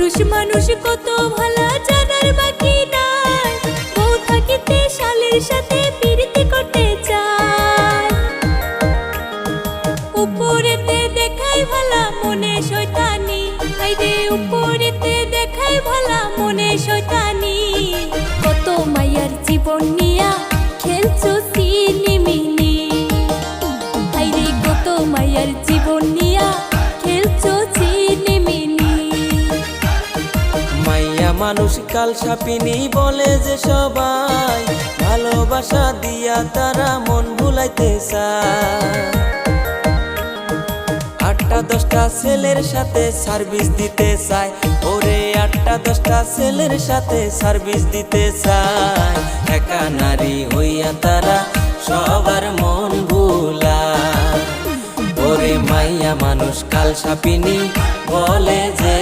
পুরুষ মানুষ কত ভালা জানার বাকি নাই, বউ থাকিতে শালের সাথে প্রীতি করতে চায়। উপরেতে দেখাই ভালা মনে শয়তানি, আইরে উপরেতে দেখাই ভালা মনে শয়তানি। কত মায়ার জীবন নিয়া খেলছো সিনেমিনি, আইরে কত মায়ার জীবন নিয়া খেলছো সিনেমিনি। মাইয়া মানুষ কাল সাপিনী বলে যে সবাই, ভালোবাসা দিয়া তারা মন ভুলাইতে চায়। 8টা 10টা ছেলের সাথে সার্ভিস দিতে চায়, ওরে 8টা 10টা ছেলের সাথে সার্ভিস দিতে চায়। একা নারী হইয়া তারা সবার মন ভুলায়, ওরে মাইয়া মানুষ কাল সাপিনী বলে যে